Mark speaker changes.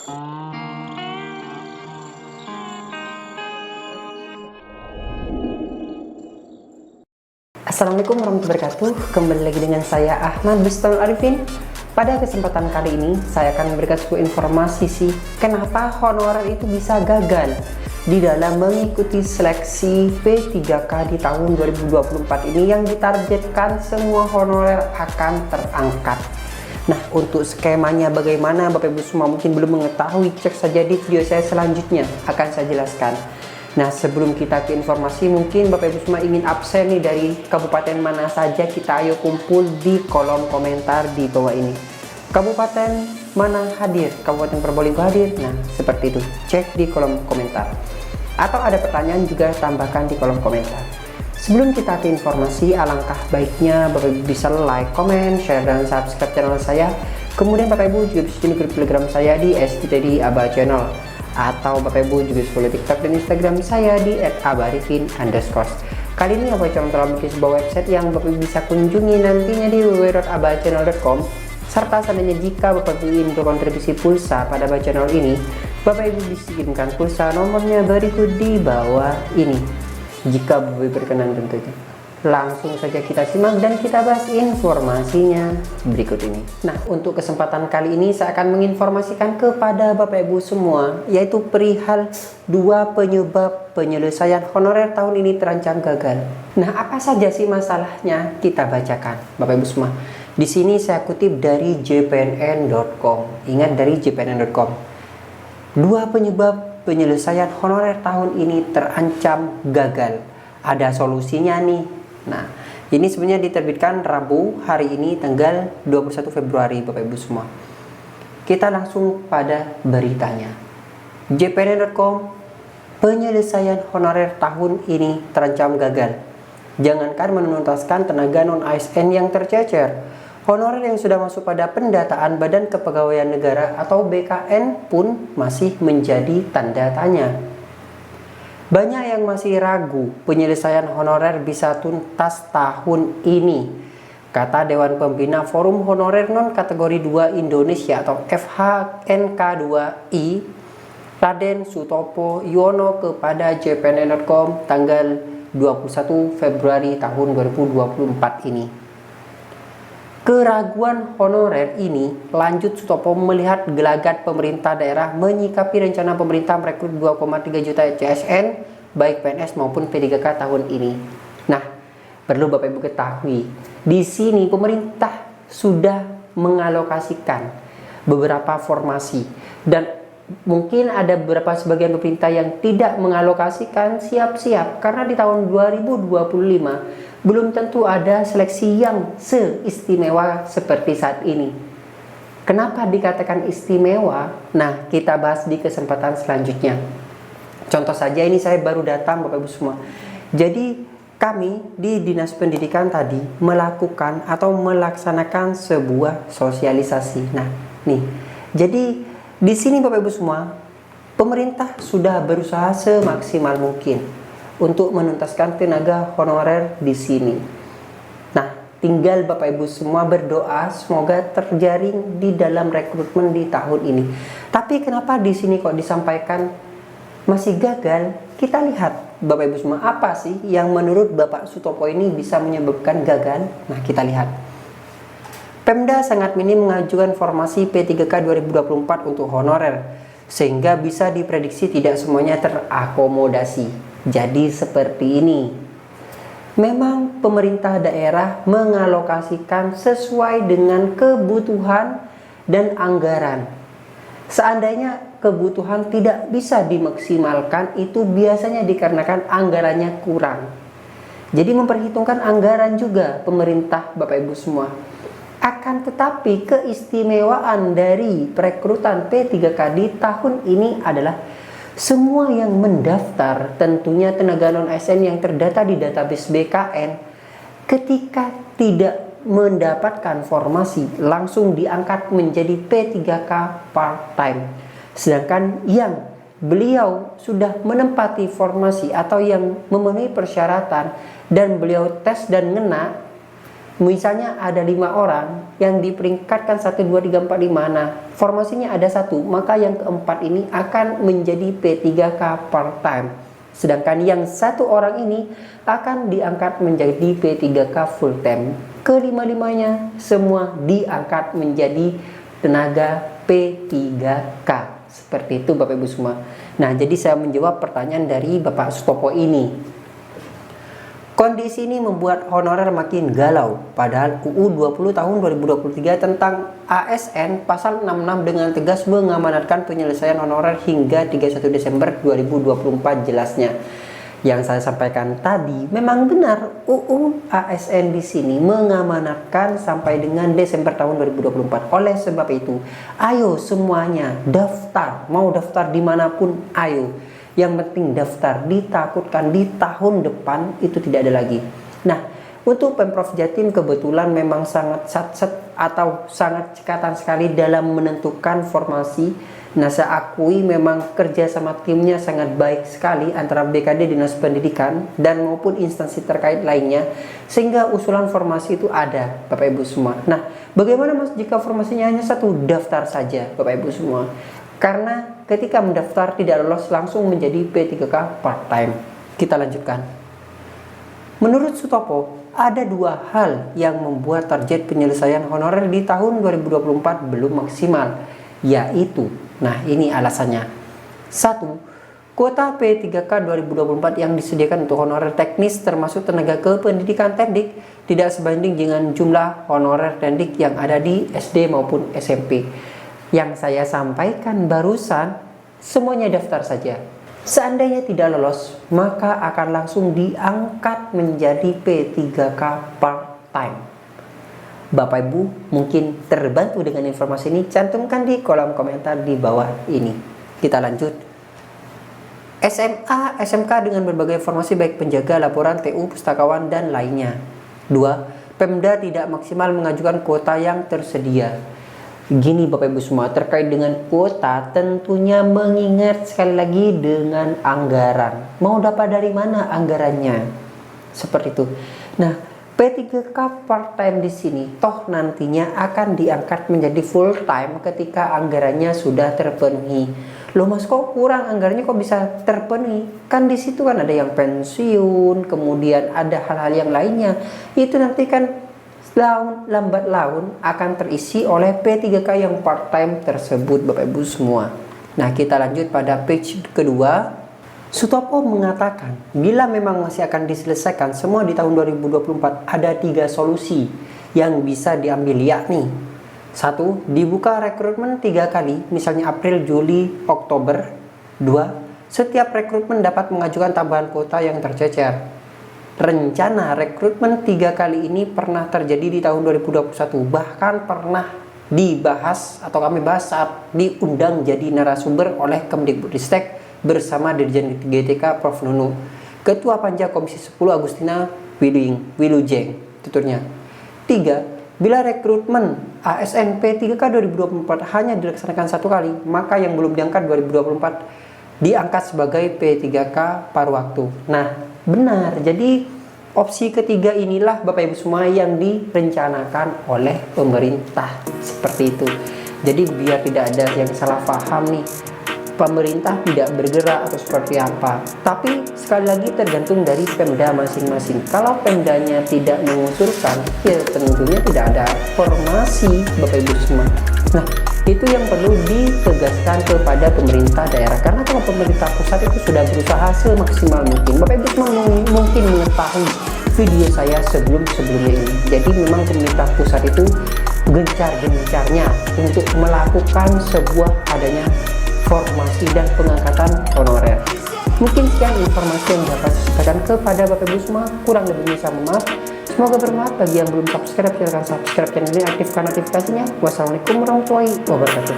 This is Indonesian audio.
Speaker 1: Assalamualaikum warahmatullahi wabarakatuh. Kembali lagi dengan saya Ahmad Bustamil Arifin. Pada kesempatan kali ini saya akan memberikan sebuah informasi kenapa honorer itu bisa gagal di dalam mengikuti seleksi P3K di tahun 2024 ini, yang ditargetkan semua honorer akan terangkat. Nah, untuk skemanya bagaimana Bapak Ibu semua mungkin belum mengetahui, cek saja di video saya selanjutnya, akan saya jelaskan. Nah, sebelum kita ke informasi, mungkin Bapak Ibu semua ingin absen nih dari kabupaten mana saja, kita ayo kumpul di kolom komentar di bawah ini. Kabupaten mana hadir? Kabupaten Probolinggo hadir? Nah, seperti itu. Cek di kolom komentar. Atau ada pertanyaan juga tambahkan di kolom komentar. Sebelum kita ke informasi, alangkah baiknya Bapak Ibu bisa like, comment, share, dan subscribe channel saya. Kemudian Bapak Ibu juga bisa join grup Telegram saya di STD Aba Channel. Atau Bapak Ibu juga follow TikTok dan Instagram saya di @abarifin_. Kali ini Aba Channel telah memiliki sebuah website yang Bapak Ibu bisa kunjungi nantinya di www.abachannel.com. Serta seandainya jika Bapak Ibu ingin berkontribusi pulsa pada Aba Channel ini, Bapak Ibu bisa kirimkan pulsa, nomornya berikut di bawah ini. Jika Bapak Ibu berkenan tentunya. Langsung saja kita simak dan kita bahas informasinya berikut ini. Nah, untuk kesempatan kali ini saya akan menginformasikan kepada Bapak Ibu semua, yaitu perihal dua penyebab penyelesaian honorer tahun ini terancam gagal. Nah, apa saja sih masalahnya? Kita bacakan Bapak Ibu semua. Di sini saya kutip dari jpnn.com. Ingat, dari jpnn.com. Dua penyebab penyelesaian honorer tahun ini terancam gagal. Ada solusinya nih. Nah, ini sebenarnya diterbitkan Rabu hari ini tanggal 21 Februari Bapak Ibu semua. Kita langsung pada beritanya. jpnn.com, penyelesaian honorer tahun ini terancam gagal. Jangankan menuntaskan tenaga non-ASN yang tercecer, honorer yang sudah masuk pada pendataan Badan Kepegawaian Negara atau BKN pun masih menjadi tanda tanya. Banyak yang masih ragu penyelesaian honorer bisa tuntas tahun ini, kata Dewan Pembina Forum Honorer Non-Kategori 2 Indonesia atau FHNK2I, Raden Sutopo Yuwono kepada jpnn.com tanggal 21 Februari tahun 2024 ini. Keraguan honorer ini, lanjut Sutopo, melihat gelagat pemerintah daerah menyikapi rencana pemerintah merekrut 2,3 juta CSN baik PNS maupun P3K tahun ini. Nah, perlu Bapak Ibu ketahui, di sini pemerintah sudah mengalokasikan beberapa formasi, dan mungkin ada beberapa sebagian pemerintah yang tidak mengalokasikan, siap-siap karena di tahun 2025 belum tentu ada seleksi yang seistimewa seperti saat ini. Kenapa dikatakan istimewa? Nah, kita bahas di kesempatan selanjutnya. Contoh saja, ini saya baru datang Bapak Ibu semua. Jadi kami di Dinas Pendidikan tadi melakukan atau melaksanakan sebuah sosialisasi. Nah, nih. Jadi di sini Bapak Ibu semua, pemerintah sudah berusaha semaksimal mungkin untuk menuntaskan tenaga honorer di sini. Nah, tinggal Bapak Ibu semua berdoa semoga terjaring di dalam rekrutmen di tahun ini. Tapi kenapa di sini kok disampaikan masih gagal? Kita lihat Bapak Ibu semua, apa sih yang menurut Bapak Sutopo ini bisa menyebabkan gagal? Nah, kita lihat. Pemda sangat minim mengajukan formasi P3K 2024 untuk honorer, sehingga bisa diprediksi tidak semuanya terakomodasi. Jadi seperti ini. Memang pemerintah daerah mengalokasikan sesuai dengan kebutuhan dan anggaran. Seandainya kebutuhan tidak bisa dimaksimalkan, itu biasanya dikarenakan anggarannya kurang. Jadi memperhitungkan anggaran juga pemerintah Bapak Ibu semua. Akan tetapi keistimewaan dari perekrutan P3K di tahun ini adalah semua yang mendaftar, tentunya tenaga non-ASN yang terdata di database BKN, ketika tidak mendapatkan formasi langsung diangkat menjadi P3K part-time. Sedangkan yang beliau sudah menempati formasi atau yang memenuhi persyaratan dan beliau tes dan ngena, Misalnya ada 5 orang yang diperingkatkan 1, 2, 3, 4, 5. Nah, formasinya ada 1, maka yang keempat ini akan menjadi P3K part-time. Sedangkan yang 1 orang ini akan diangkat menjadi P3K full-time. Kelima-limanya semua diangkat menjadi tenaga P3K. Seperti itu Bapak Ibu semua. Nah, jadi saya menjawab pertanyaan dari Bapak Sutopo ini. Kondisi ini membuat honorer makin galau, padahal UU 20 tahun 2023 tentang ASN pasal 66 dengan tegas mengamanatkan penyelesaian honorer hingga 31 Desember 2024 jelasnya. Yang saya sampaikan tadi memang benar, UU ASN di sini mengamanatkan sampai dengan Desember tahun 2024. Oleh sebab itu, ayo semuanya daftar, mau daftar dimanapun ayo. Yang penting daftar, ditakutkan di tahun depan itu tidak ada lagi. Nah, untuk Pemprov Jatim kebetulan memang sangat satset atau sangat cekatan sekali dalam menentukan formasi. Nah, saya akui memang kerja sama timnya sangat baik sekali antara BKD Dinas Pendidikan dan maupun instansi terkait lainnya, sehingga usulan formasi itu ada Bapak Ibu semua. Nah, bagaimana Mas jika formasinya hanya 1? Daftar saja Bapak Ibu semua. Karena ketika mendaftar tidak lolos langsung menjadi P3K part-time. Kita lanjutkan. Menurut Sutopo, ada 2 hal yang membuat target penyelesaian honorer di tahun 2024 belum maksimal, yaitu, nah ini alasannya. 1. Kuota P3K 2024 yang disediakan untuk honorer teknis termasuk tenaga kependidikan teknik tidak sebanding dengan jumlah honorer teknik yang ada di SD maupun SMP. Yang saya sampaikan barusan, semuanya daftar saja. Seandainya tidak lolos, maka akan langsung diangkat menjadi P3K part-time. Bapak Ibu mungkin terbantu dengan informasi ini, cantumkan di kolom komentar di bawah ini. Kita lanjut. SMA, SMK dengan berbagai informasi baik penjaga, laporan, TU, pustakawan, dan lainnya. 2. Pemda tidak maksimal mengajukan kuota yang tersedia. Gini Bapak Ibu semua, terkait dengan kuota tentunya mengingat sekali lagi dengan anggaran. Mau dapat dari mana anggarannya? Seperti itu. Nah, P3K part-time di sini toh nantinya akan diangkat menjadi full-time ketika anggarannya sudah terpenuhi. Loh Mas, kok kurang anggarannya, kok bisa terpenuhi? Kan di situ kan ada yang pensiun, kemudian ada hal-hal yang lainnya. Itu nanti kan lambat laun akan terisi oleh P3K yang part-time tersebut Bapak Ibu semua. Nah, kita lanjut pada page kedua. Sutopo mengatakan bila memang masih akan diselesaikan semua di tahun 2024, ada 3 solusi yang bisa diambil, yakni 1. Dibuka rekrutmen 3 kali, misalnya April, Juli, Oktober. 2. Setiap rekrutmen dapat mengajukan tambahan kuota yang tercecer. Rencana rekrutmen 3 kali ini pernah terjadi di tahun 2021, bahkan pernah dibahas atau kami bahas saat diundang jadi narasumber oleh Kemdikbudristek bersama Dirjen GTK Prof. Nunu, Ketua Panja Komisi 10 Agustina Wilujeng, tuturnya. 3. Bila rekrutmen ASN P3K 2024 hanya dilaksanakan 1 kali, maka yang belum diangkat 2024 diangkat sebagai P3K paruh waktu. Nah, benar, jadi opsi ketiga inilah Bapak Ibu semua yang direncanakan oleh pemerintah. Seperti itu. Jadi biar tidak ada yang salah paham nih, pemerintah tidak bergerak atau seperti apa. Tapi sekali lagi tergantung dari Pemda masing-masing. Kalau Pemdanya tidak mengusulkan, ya tentunya tidak ada formasi Bapak Ibu semua. Nah, itu yang perlu ditegaskan kepada pemerintah daerah, karena kalau pemerintah pusat itu sudah berusaha semaksimal mungkin. Bapak Ibu semua mungkin mengetahui video saya sebelumnya ini. Jadi memang pemerintah pusat itu gencar-gencarnya untuk melakukan sebuah adanya formasi dan pengangkatan honorer. Mungkin sekian informasi yang dapat saya sampaikan kepada Bapak Ibu semua. Kurang lebihnya saya mohon maaf. Semoga bermanfaat. Bagi yang belum subscribe, silahkan subscribe channel ini, aktifkan notifikasinya. Wassalamualaikum warahmatullahi wabarakatuh.